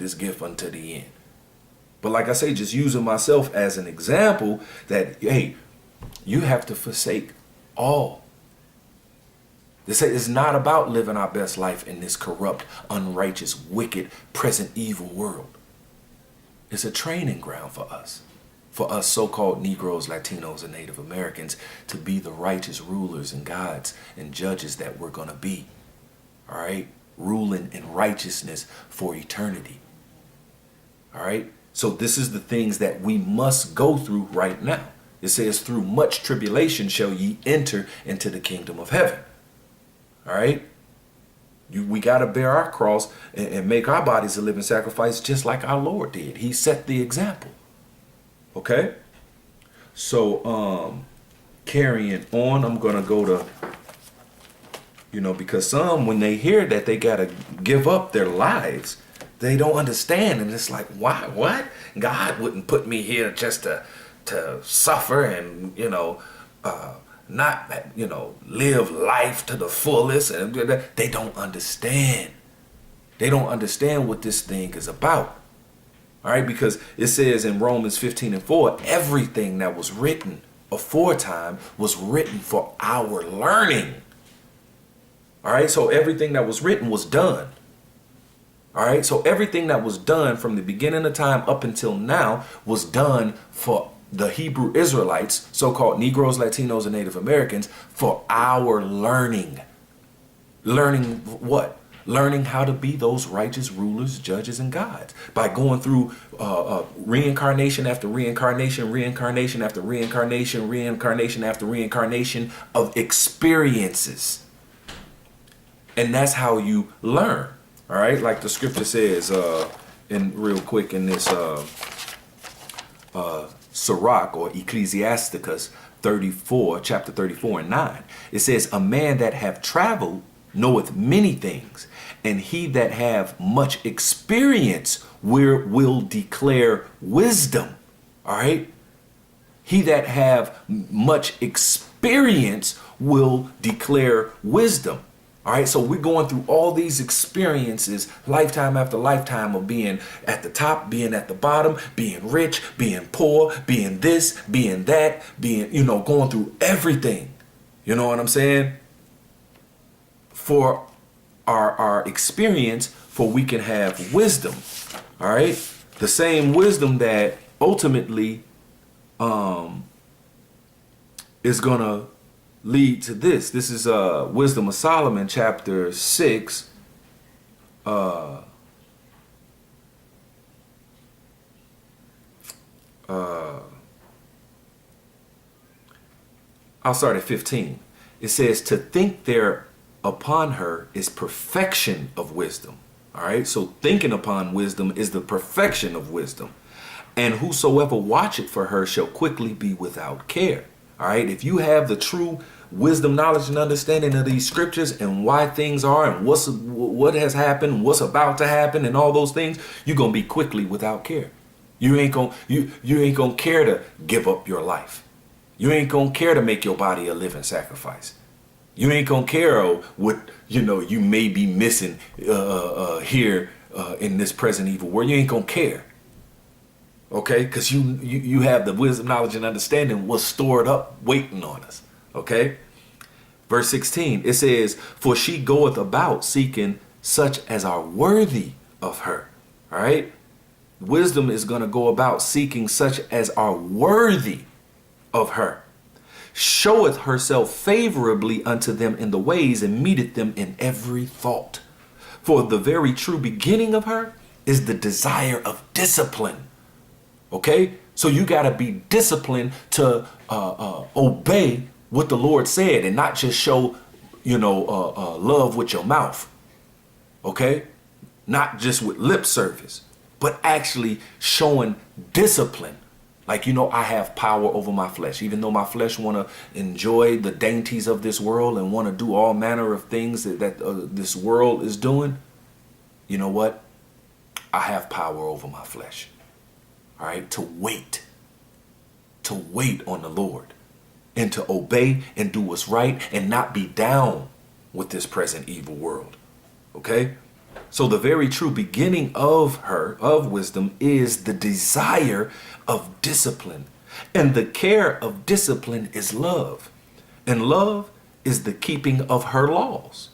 this gift unto the end. But like I say, just using myself as an example that, hey, you have to forsake all. This is not about living our best life in this corrupt, unrighteous, wicked, present evil world. It's a training ground for us so-called Negroes, Latinos, and Native Americans to be the righteous rulers and guides and judges that we're going to be. All right? Ruling in righteousness for eternity. All right? So this is the things that we must go through right now. It says, through much tribulation shall ye enter into the kingdom of heaven. All right? We got to bear our cross and make our bodies a living sacrifice just like our Lord did. He set the example. Okay? So, carrying on, I'm going to go to, because some, when they hear that they got to give up their lives, they don't understand. And it's like, why? What? God wouldn't put me here just to suffer and, not, live life to the fullest. And they don't understand. They don't understand what this thing is about. All right, because it says in Romans 15:4, everything that was written aforetime was written for our learning. All right, so everything that was written was done. All right, so everything that was done from the beginning of time up until now was done for the Hebrew Israelites, so-called Negroes, Latinos, and Native Americans, for our learning. Learning what? Learning how to be those righteous rulers, judges, and gods by going through reincarnation after reincarnation, reincarnation after reincarnation, reincarnation after reincarnation of experiences. And that's how you learn. All right, like the scripture says, real quick in this Sirach or Ecclesiasticus 34, chapter 34 and 9, it says, a man that have traveled knoweth many things, and he that have much experience will declare wisdom. All right. He that have much experience will declare wisdom. All right. So we're going through all these experiences, lifetime after lifetime, of being at the top, being at the bottom, being rich, being poor, being this, being that, being, going through everything. You know what I'm saying? For our experience, for we can have wisdom. All right. The same wisdom that ultimately is going to lead to this. This is Wisdom of Solomon, chapter 6. I'll start at 15. It says, to think there upon her is perfection of wisdom. All right. So thinking upon wisdom is the perfection of wisdom. And whosoever watcheth for her shall quickly be without care. All right. If you have the true wisdom, knowledge, and understanding of these scriptures and why things are and what has happened, what's about to happen, and all those things, you're going to be quickly without care. You ain't going to care to give up your life. You ain't going to care to make your body a living sacrifice. You ain't gonna care what you may be missing here in this present evil world. You ain't gonna care, okay? Because you have the wisdom, knowledge, and understanding was stored up, waiting on us, okay? Verse 16, it says, "For she goeth about seeking such as are worthy of her." All right, wisdom is gonna go about seeking such as are worthy of her. Showeth herself favorably unto them in the ways, and meeteth them in every thought. For the very true beginning of her is the desire of discipline. Okay, so you got to be disciplined to obey what the Lord said, and not just show love with your mouth. Okay, not just with lip service, but actually showing discipline. Like, I have power over my flesh. Even though my flesh want to enjoy the dainties of this world and want to do all manner of things that this world is doing, you know what? I have power over my flesh. All right? To wait on the Lord, and to obey and do what's right and not be down with this present evil world. Okay? So the very true beginning of wisdom, is the desire of discipline. And the care of discipline is love. And love is the keeping of her laws.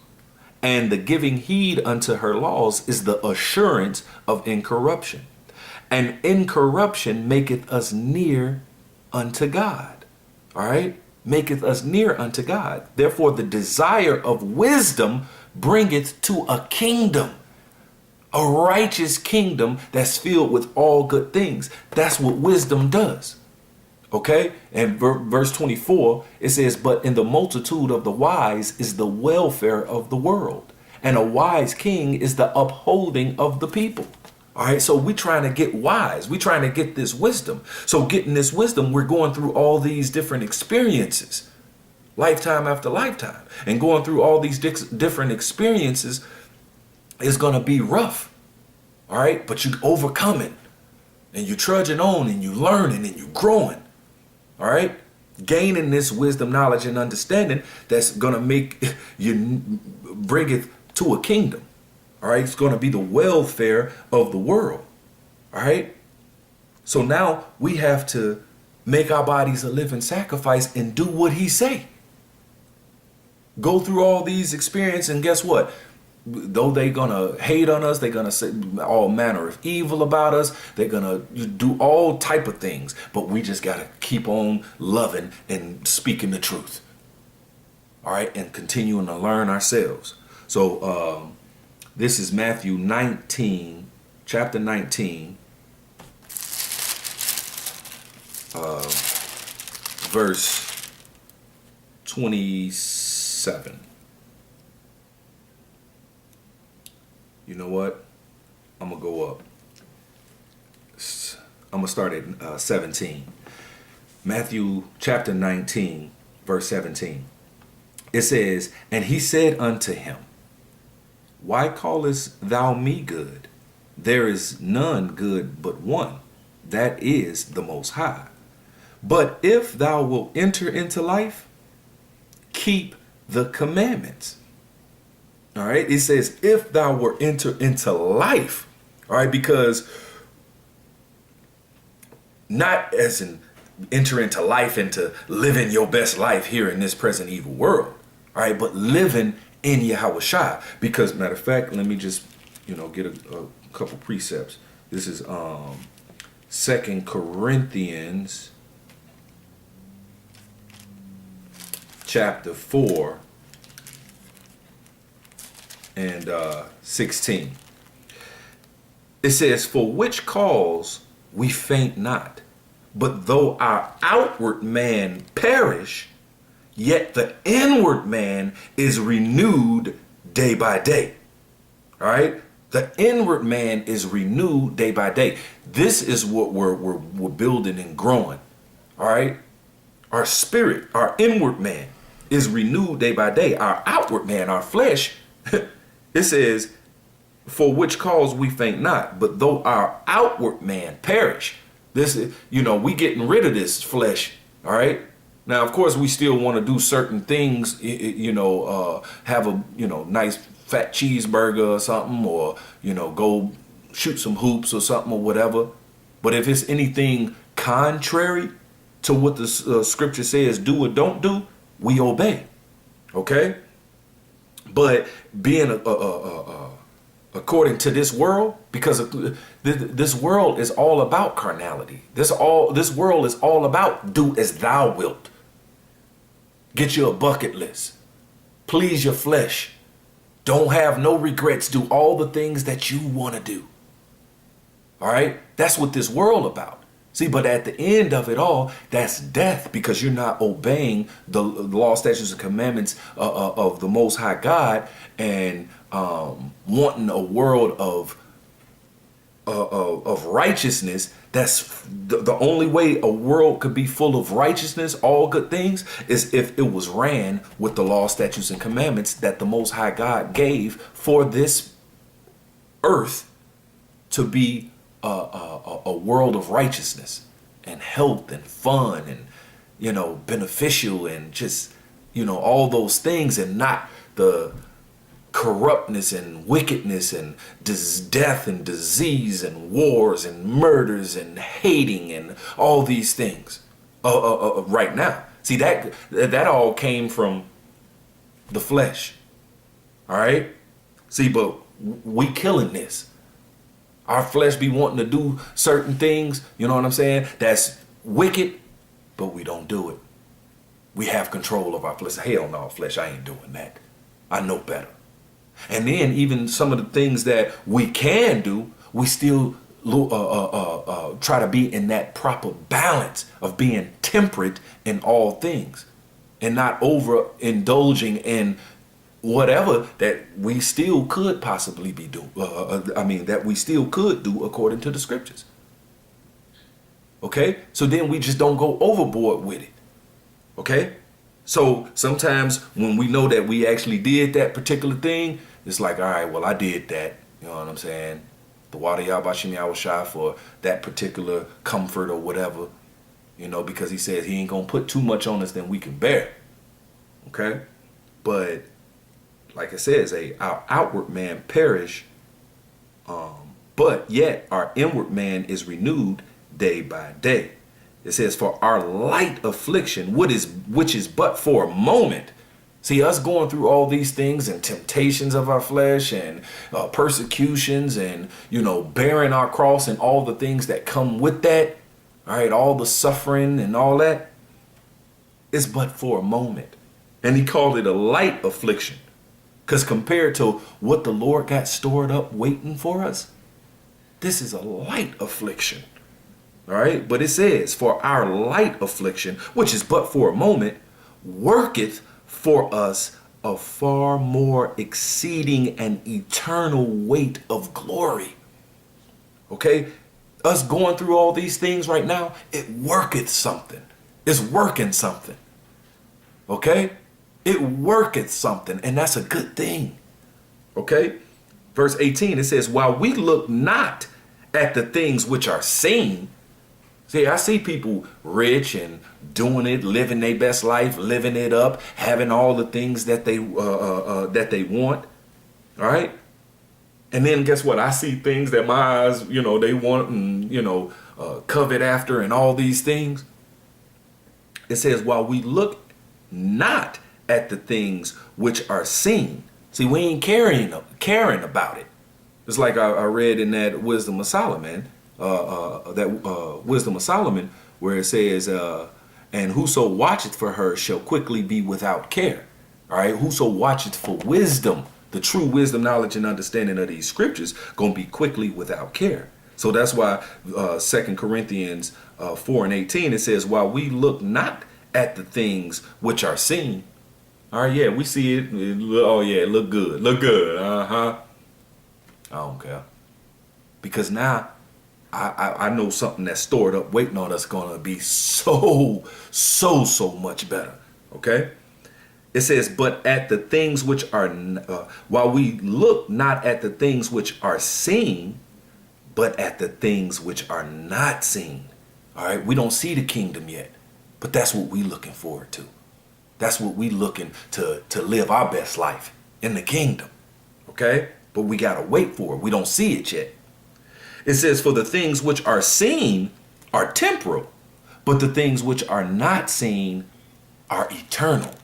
And the giving heed unto her laws is the assurance of incorruption. And incorruption maketh us near unto God. All right? Maketh us near unto God. Therefore, the desire of wisdom bringeth to a kingdom, a righteous kingdom that's filled with all good things. That's what wisdom does. Okay? And verse 24, it says, but in the multitude of the wise is the welfare of the world, and a wise king is the upholding of the people. All right, so we're trying to get wise. We're trying to get this wisdom. So getting this wisdom, we're going through all these different experiences, lifetime after lifetime. And going through all these different experiences is going to be rough. All right, but you overcome it. And you're trudging on, and you're learning, and you're growing. All right, gaining this wisdom, knowledge, and understanding that's going to make you, bring it to a kingdom. All right, it's going to be the welfare of the world. All right, so now we have to make our bodies a living sacrifice and do what he say. Go through all these experiences, and guess what? Though they're going to hate on us, they're going to say all manner of evil about us, they're going to do all type of things, but we just got to keep on loving and speaking the truth. All right, and continuing to learn ourselves. So this is Matthew 19, chapter 19, verse 27. You know what? I'm going to go up. I'm going to start at 17. Matthew chapter 19, verse 17. It says, and he said unto him, why callest thou me good? There is none good but one, that is the Most High. But if thou wilt enter into life, keep the commandments. All right. It says, if thou were enter into life. All right. Because not as in enter into life, into living your best life here in this present evil world. All right. But living in Yahushua. Because matter of fact, let me just, get a couple precepts. This is 2 Corinthians chapter 4 and 16. It says, for which cause we faint not, but though our outward man perish, yet the inward man is renewed day by day. All right. The inward man is renewed day by day. This is what we're building and growing. All right. Our spirit, our inward man is renewed day by day. Our outward man, our flesh, it says, for which cause we faint not, but though our outward man perish. This is, we getting rid of this flesh. All right. Now, of course, we still want to do certain things, have a, nice fat cheeseburger or something, or, go shoot some hoops or something or whatever. But if it's anything contrary to what the scripture says, do or don't do, we obey. OK. But being according to this world, because this world is all about carnality. This world is all about do as thou wilt. Get you a bucket list. Please your flesh. Don't have no regrets. Do all the things that you want to do. All right. That's what this world about. See, but at the end of it all, that's death, because you're not obeying the law, statutes, and commandments of the Most High God, and wanting a world of righteousness. That's the only way a world could be full of righteousness, all good things, is if it was ran with the law, statutes, and commandments that the Most High God gave for this earth to be a world of righteousness and health and fun and beneficial and just all those things, and not the corruptness and wickedness and death and disease and wars and murders and hating and all these things right now. See, that all came from the flesh. All right. See, but we killing this. Our flesh be wanting to do certain things. You know what I'm saying? That's wicked, but we don't do it. We have control of our flesh. Hell no, flesh, I ain't doing that. I know better. And then even some of the things that we can do, we still try to be in that proper balance of being temperate in all things and not overindulging in whatever that we still could possibly be doing. That we still could do according to the scriptures. Okay, so then we just don't go overboard with it. Okay, so sometimes when we know that we actually did that particular thing, it's like, all right, well, I did that. You know what I'm saying? The water Yabashim Yawashai for that particular comfort or whatever, you know, because he says he ain't going to put too much on us than we can bear. Okay, but like it says, our outward man perish, but yet our inward man is renewed day by day. It says, for our light affliction, which is but for a moment. See, us going through all these things and temptations of our flesh and persecutions and, you know, bearing our cross and all the things that come with that. All right, all the suffering and all that is but for a moment. And he called it a light affliction. Because compared to what the Lord got stored up waiting for us, this is a light affliction. All right. But it says, for our light affliction, which is but for a moment, worketh for us a far more exceeding and eternal weight of glory. Okay. Us going through all these things right now, it worketh something. It's working something. Okay. It worketh something, and that's a good thing. Okay? Verse 18, it says, while we look not at the things which are seen. See, I see people rich and doing it, living their best life, living it up, having all the things that they want. All right? And then guess what? I see things that my eyes, you know, they want and, you know, covet after and all these things. It says, while we look not at the things which are seen. See, we ain't caring about it. It's like I read in that Wisdom of Solomon, Wisdom of Solomon, where it says, and whoso watcheth for her shall quickly be without care. All right, whoso watcheth for wisdom, the true wisdom, knowledge, and understanding of these scriptures, gonna be quickly without care. So that's why 2 Corinthians 4:18, it says, while we look not at the things which are seen. All right, yeah, we see it. Oh, yeah, look good. Look good. Uh-huh. I don't care. Because now I know something that's stored up waiting on us going to be so much better. Okay? It says, but at the things which are, while we look not at the things which are seen, but at the things which are not seen. All right? We don't see the kingdom yet, but that's what we looking forward to. That's what we looking to live our best life in the kingdom. Okay? But we got to wait for it. We don't see it yet. It says, for the things which are seen are temporal, but the things which are not seen are eternal.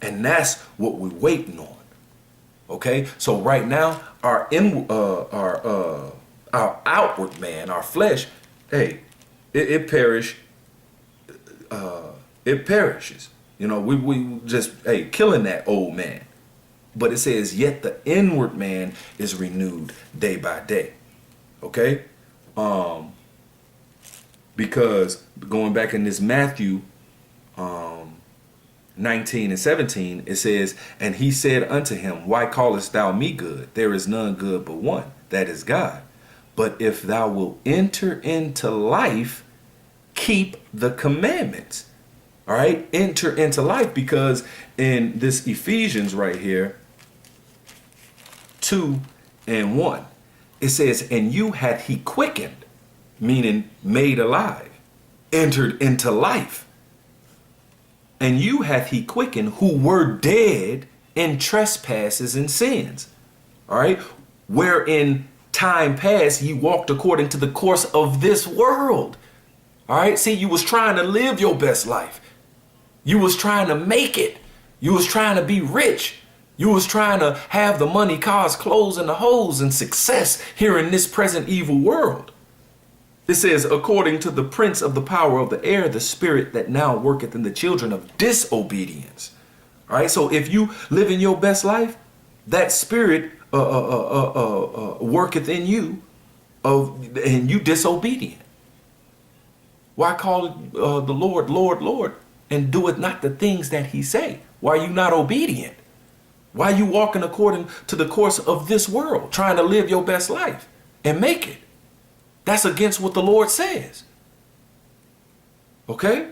And that's what we're waiting on. Okay? So right now, our outward man, our flesh, hey, it perishes. You know, we just, hey, killing that old man. But it says, yet the inward man is renewed day by day. Okay? Because going back in this Matthew 19 and 17, it says, and he said unto him, why callest thou me good? There is none good but one, that is God. But if thou wilt enter into life, keep the commandments. All right, enter into life, because in this Ephesians right here, 2:1, it says, and you hath he quickened, meaning made alive, entered into life. And you hath he quickened who were dead in trespasses and sins. All right. Where in time past ye walked according to the course of this world. All right. See, you was trying to live your best life. You was trying to make it. You was trying to be rich. You was trying to have the money, cars, clothes, and the hoes and success here in this present evil world. It says, according to the prince of the power of the air, the spirit that now worketh in the children of disobedience. All right. So if you live in your best life, that spirit worketh in you, and you disobedient. Why call the Lord, Lord, Lord, and doeth not the things that he say? Why are you not obedient? Why are you walking according to the course of this world, trying to live your best life and make it? That's against what the Lord says. Okay?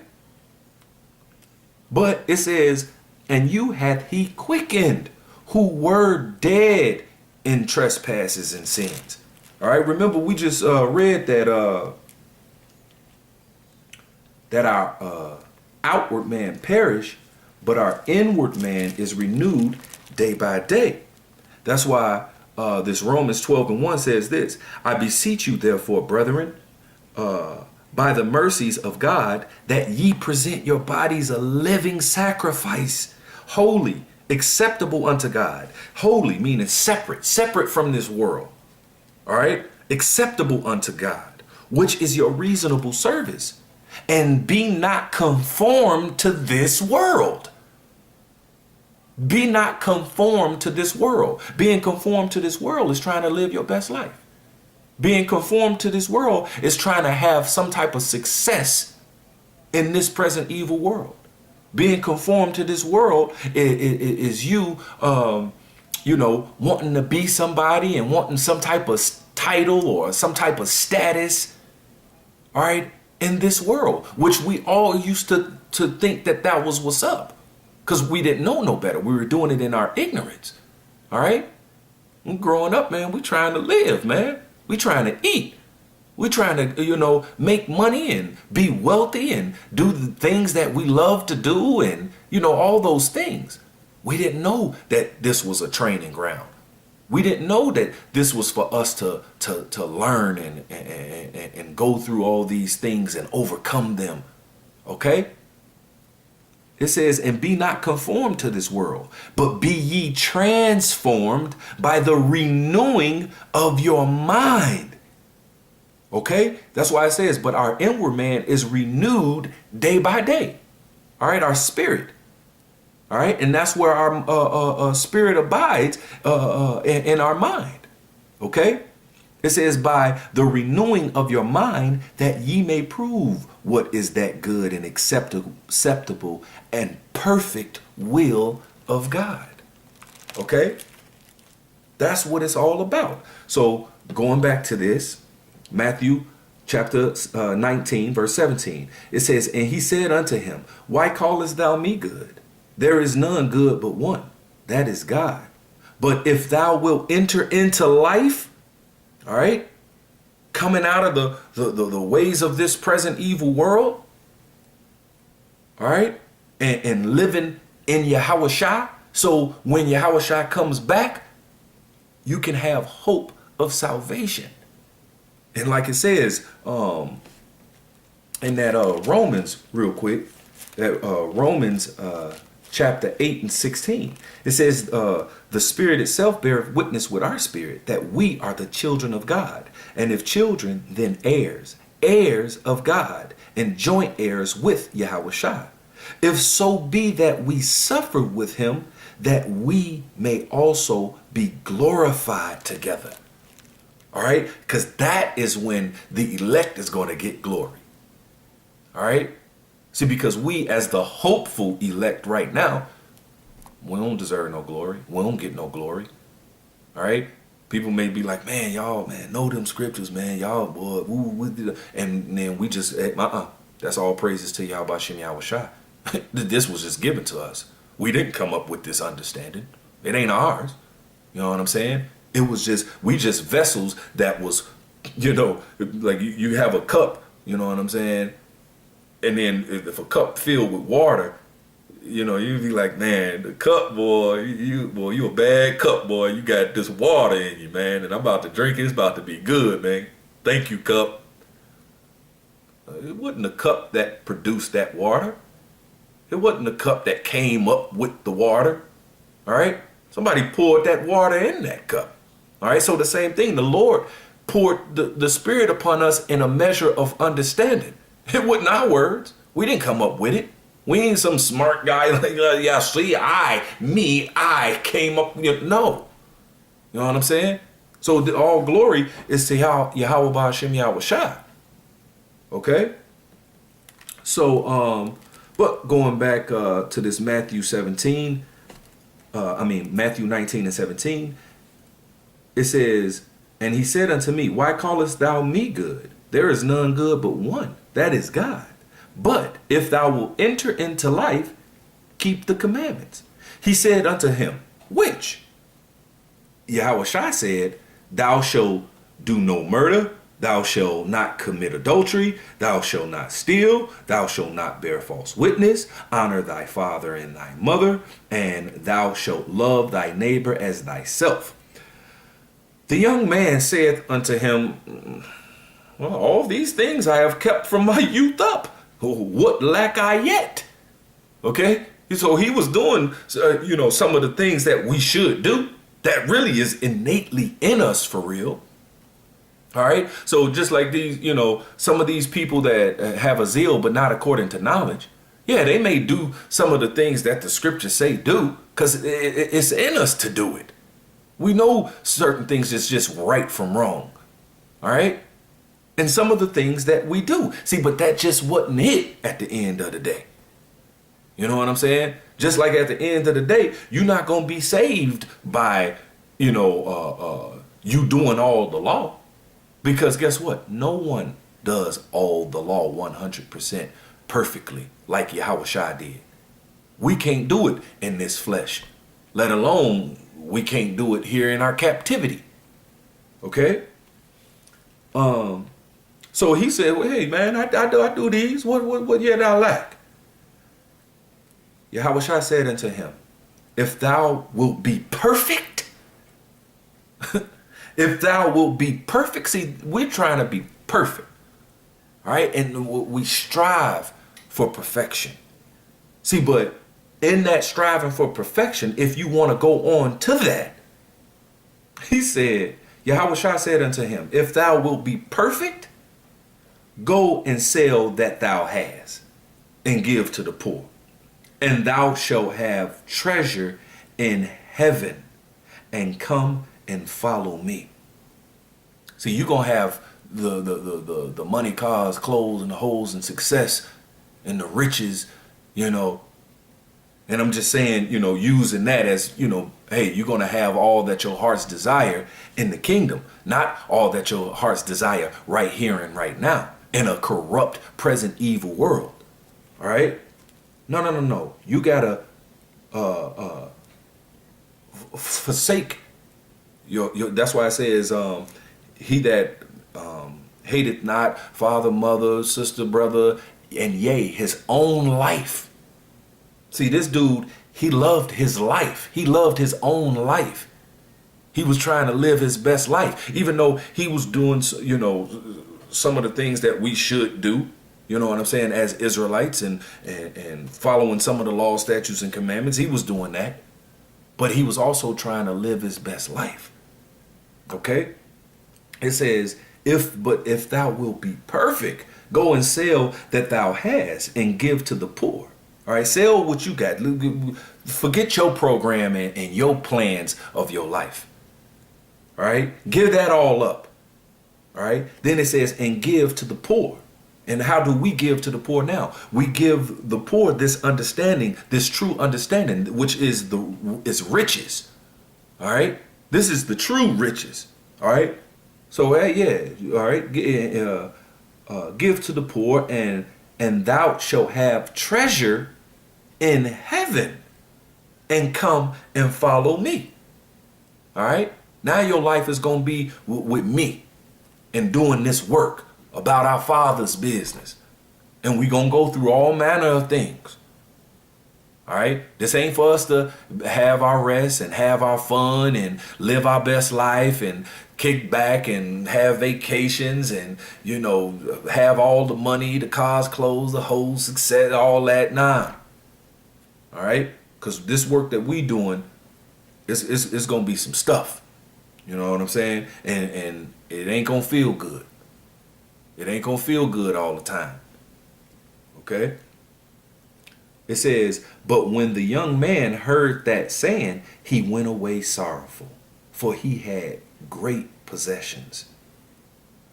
But it says, and you hath he quickened, who were dead in trespasses and sins. All right, remember we just read that our outward man perish, but our inward man is renewed day by day. That's why this Romans 12:1 says this: I beseech you, therefore, brethren, by the mercies of God, that ye present your bodies a living sacrifice, holy, acceptable unto God. Holy meaning separate from this world. All right, acceptable unto God, which is your reasonable service. And be not conformed to this world. Be not conformed to this world. Being conformed to this world is trying to live your best life. Being conformed to this world is trying to have some type of success in this present evil world. Being conformed to this world is you, wanting to be somebody and wanting some type of title or some type of status, all right, in this world, which we all used to think that was what's up, because we didn't know no better. We were doing it in our ignorance, all right? Growing up, man, we trying to live, man. We trying to eat. We're trying to, make money and be wealthy and do the things that we love to do and, all those things. We didn't know that this was a training ground. We didn't know that this was for us to learn and go through all these things and overcome them. Okay? It says, and be not conformed to this world, but be ye transformed by the renewing of your mind. Okay, that's why it says, but our inward man is renewed day by day. All right, our spirit. All right, and that's where our spirit abides in our mind. Okay, it says, by the renewing of your mind, that ye may prove what is that good and acceptable and perfect will of God. Okay, that's what it's all about. So going back to this, Matthew chapter 19, verse 17, it says, and he said unto him, why callest thou me good? There is none good but one, that is God. But if thou wilt enter into life, all right, coming out of the ways of this present evil world, all right, and living in Yahushua, so when Yahushua comes back, you can have hope of salvation. And like it says in that Romans, real quick, that Romans chapter 8 and 16, it says the Spirit itself beareth witness with our spirit that we are the children of God. And if children, then heirs, heirs of God, and joint heirs with Yahushua. If so be that we suffer with him, that we may also be glorified together. All right, because that is when the elect is going to get glory. All right, see, because we as the hopeful elect right now, we don't deserve no glory. We don't get no glory. All right, people may be like, man, y'all, man, know them scriptures, man, y'all, boy, and then we just, that's all praises to Yahweh Shem Yahushua. This was just given to us. We didn't come up with this understanding. It ain't ours. You know what I'm saying? It was we just vessels that was, like you have a cup, you know what I'm saying? And then if a cup filled with water, you be like, man, the cup, boy, you a bad cup, boy. You got this water in you, man, and I'm about to drink it. It's about to be good, man. Thank you, cup. It wasn't the cup that produced that water. It wasn't the cup that came up with the water. All right? Somebody poured that water in that cup. All right? So the same thing, the Lord poured the Spirit upon us in a measure of understanding. It wasn't our words. We didn't come up with it. We ain't some smart guy like, yeah, see, I came up. No. You know what I'm saying? So all glory is to Yahweh Ba'Shem Yahweh Shai. Okay? So, but going back to this Matthew 19 and 17, it says, and he said unto me, why callest thou me good? There is none good but one, that is God. But if thou wilt enter into life, keep the commandments. He said unto him, which? Yahweh Shai said, thou shalt do no murder, thou shalt not commit adultery, thou shalt not steal, thou shalt not bear false witness, honor thy father and thy mother, and thou shalt love thy neighbor as thyself. The young man saith unto him, well, all these things I have kept from my youth up. What lack I yet? Okay? So he was doing, some of the things that we should do that really is innately in us for real. All right? So just like these, some of these people that have a zeal but not according to knowledge, yeah, they may do some of the things that the scriptures say do because it's in us to do it. We know certain things is just right from wrong. All right? And some of the things that we do. See, but that just wasn't it at the end of the day. You know what I'm saying? Just like at the end of the day, you're not going to be saved by, you doing all the law. Because guess what? No one does all the law 100% perfectly like Yahweh Shai did. We can't do it in this flesh, let alone we can't do it here in our captivity. Okay? So he said, well, hey, man, I do these. What yet I lack? Yahweh Shai said unto him, if thou wilt be perfect, if thou wilt be perfect, see, we're trying to be perfect, all right? And we strive for perfection. See, but in that striving for perfection, if you want to go on to that, he said, Yahweh Shai said unto him, if thou wilt be perfect, go and sell that thou hast, and give to the poor, and thou shalt have treasure in heaven, and come and follow me. See, you're going to have the money, cars, clothes, and the hoes, and success, and the riches, and I'm just saying, using that as, hey, you're going to have all that your heart's desire in the kingdom, not all that your heart's desire right here and right now in a corrupt, present, evil world. All right? No. You got to forsake your, that's why it says, he that hateth not father, mother, sister, brother, and yea, his own life. See, this dude, he loved his life. He loved his own life. He was trying to live his best life, even though he was doing, some of the things that we should do, you know what I'm saying, as Israelites and following some of the laws, statutes, and commandments. He was doing that. But he was also trying to live his best life. Okay? It says, if thou wilt be perfect, go and sell that thou hast and give to the poor. All right, sell what you got. Forget your program and your plans of your life. All right, give that all up. All right, then it says, and give to the poor. And how do we give to the poor now? We give the poor this understanding, this true understanding, which is riches. All right, this is the true riches. All right, so hey, yeah, all right, give to the poor, and thou shalt have treasure in heaven, and come and follow me. All right, now your life is gonna be with me and doing this work about our Father's business. And we're going to go through all manner of things. All right. This ain't for us to have our rest and have our fun and live our best life and kick back and have vacations and, have all the money, the cars, clothes, the whole success, all that. Nah. All right. Because this work that we doing, it's going to be some stuff. You know what I'm saying? And it ain't going to feel good. It ain't going to feel good all the time. Okay? It says, but when the young man heard that saying, he went away sorrowful, for he had great possessions.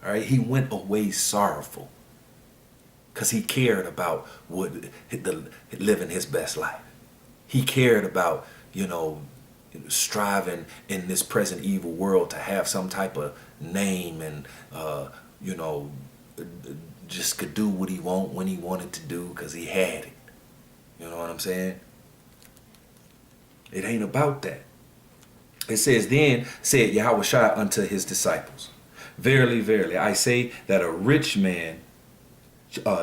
All right, he went away sorrowful because he cared about living his best life. He cared about, striving in this present evil world to have some type of name and, just could do what he want when he wanted to do because he had it. You know what I'm saying? It ain't about that. It says, then said Yahushua unto his disciples, verily, verily, I say that a rich man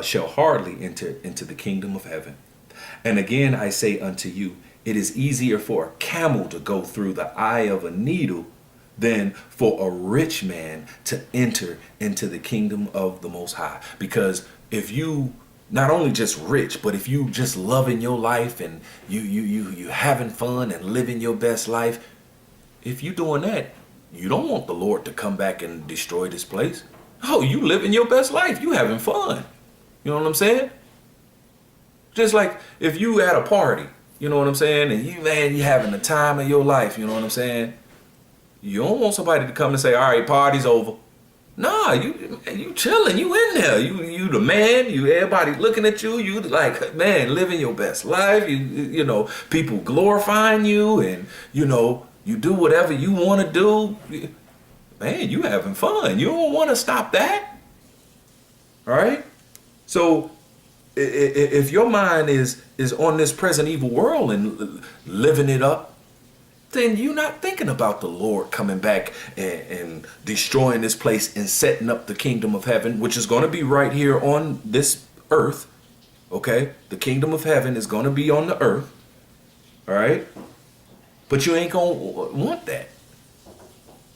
shall hardly enter into the kingdom of heaven. And again, I say unto you, it is easier for a camel to go through the eye of a needle than for a rich man to enter into the kingdom of the Most High. Because if you not only just rich, but if you just loving your life and you having fun and living your best life, if you doing that, you don't want the Lord to come back and destroy this place. Oh, you living your best life. You having fun. You know what I'm saying? Just like if you at a party, you know what I'm saying? And you having the time of your life. You know what I'm saying? You don't want somebody to come and say, all right, party's over. Nah, you chilling, you in there, you the man, everybody looking at you, you like, man, living your best life, people glorifying you, and you do whatever you want to do. Man, you having fun. You don't want to stop that. All right? So if your mind is on this present evil world and living it up, then you're not thinking about the Lord coming back and destroying this place and setting up the kingdom of heaven, which is going to be right here on this earth. Okay? The kingdom of heaven is going to be on the earth. All right? But you ain't going to want that.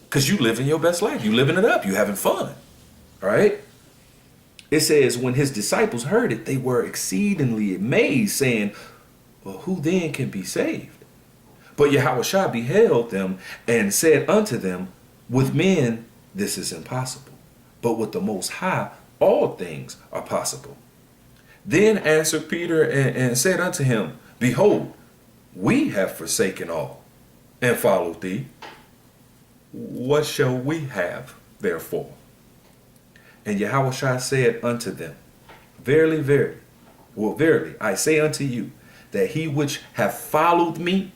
Because you living your best life. You living it up. You having fun. All right? It says, when his disciples heard it, they were exceedingly amazed, saying, well, who then can be saved? But Yahushua beheld them and said unto them, with men this is impossible, but with the Most High all things are possible. Then answered Peter and said unto him, behold, we have forsaken all and followed thee. What shall we have therefore? And Yahushua said unto them, verily, verily, I say unto you, that he which hath followed me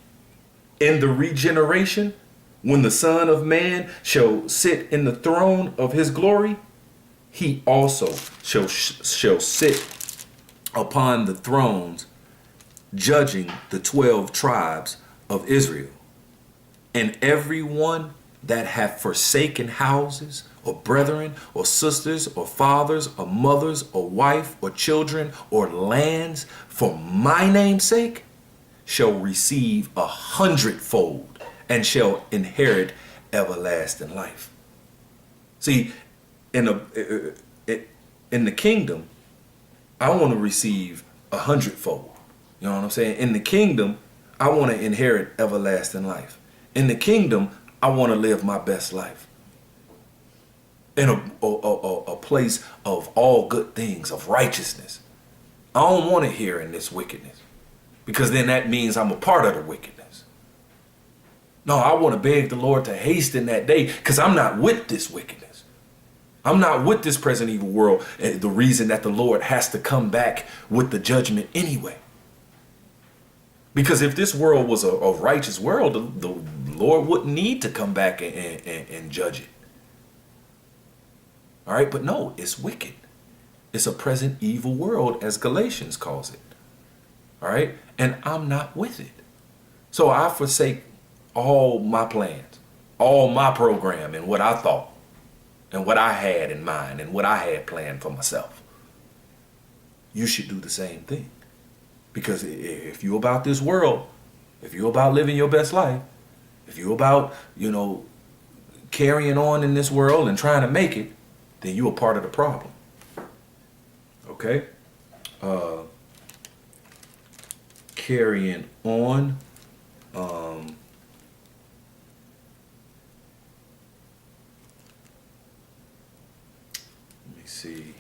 in the regeneration, when the Son of Man shall sit in the throne of his glory, he also shall sit upon the thrones, judging the 12 tribes of Israel. And every one that hath forsaken houses, or brethren, or sisters, or fathers, or mothers, or wife, or children, or lands, for my name's sake, shall receive 100-fold and shall inherit everlasting life. See, in the kingdom, I want to receive 100-fold. You know what I'm saying? In the kingdom, I want to inherit everlasting life. In the kingdom, I want to live my best life. In a place of all good things, of righteousness. I don't want to hear in this wickedness. Because then that means I'm a part of the wickedness. No, I want to beg the Lord to hasten that day because I'm not with this wickedness. I'm not with this present evil world. And the reason that the Lord has to come back with the judgment anyway. Because if this world was a righteous world, the Lord wouldn't need to come back and judge it. All right, but no, it's wicked. It's a present evil world, as Galatians calls it. All right, and I'm not with it. So I forsake all my plans, all my program and what I thought and what I had in mind and what I had planned for myself. You should do the same thing. Because if you about this world, if you about living your best life, if you about, carrying on in this world and trying to make it, then you are part of the problem. Okay? Carrying on. Let me see.